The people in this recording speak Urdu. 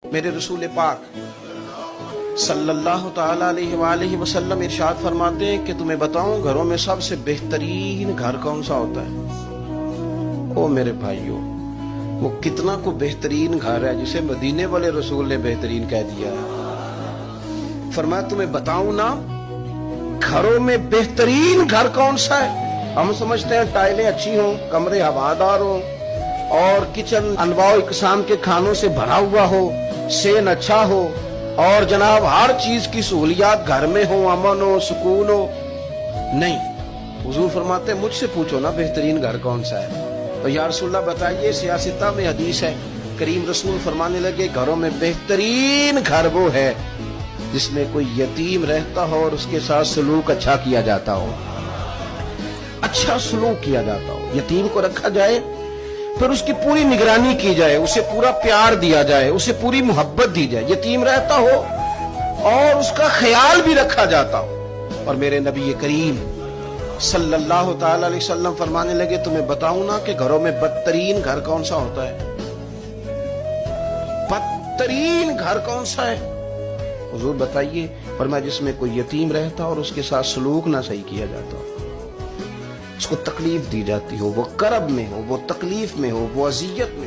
میرے رسول پاک صلی اللہ تعالیٰ علیہ وآلہ وسلم ارشاد فرماتے ہیں کہ تمہیں بتاؤں گھروں میں سب سے بہترین گھر کون سا ہوتا ہے؟ او میرے بھائیوں، وہ کتنا کو بہترین گھر ہے جسے مدینے والے رسول نے بہترین کہہ دیا ہے۔ فرمایا تمہیں بتاؤں نا گھروں میں بہترین گھر کون سا ہے؟ ہم سمجھتے ہیں ٹائلیں اچھی ہوں، کمرے ہوادار ہوں اور کچن انواع و اقسام کے کھانوں سے بھرا ہوا ہو، سین اچھا ہو اور جناب ہر چیز کی سہولیات گھر میں ہو، امن ہو، سکون ہو۔ نہیں، حضور فرماتے ہیں مجھ سے پوچھو نا بہترین گھر کون سا ہے؟ تو یا رسول اللہ بتائیے، سیاستہ میں حدیث ہے، کریم رسول فرمانے لگے گھروں میں بہترین گھر وہ ہے جس میں کوئی یتیم رہتا ہو اور اس کے ساتھ سلوک اچھا کیا جاتا ہو، اچھا سلوک کیا جاتا ہو، یتیم کو رکھا جائے پھر اس کی پوری نگرانی کی جائے، اسے پورا پیار دیا جائے، اسے پوری محبت دی جائے، یتیم رہتا ہو اور اس کا خیال بھی رکھا جاتا ہو۔ اور میرے نبی کریم صلی اللہ تعالی علیہ وسلم فرمانے لگے تمہیں بتاؤں نا کہ گھروں میں بدترین گھر کون سا ہوتا ہے؟ بدترین گھر کون سا ہے؟ حضور بتائیے، فرمایا جس میں کوئی یتیم رہتا اور اس کے ساتھ سلوک نہ صحیح کیا جاتا، اس کو تکلیف دی جاتی ہو، وہ کرب میں ہو، وہ تکلیف میں ہو، وہ اذیت میں ہو۔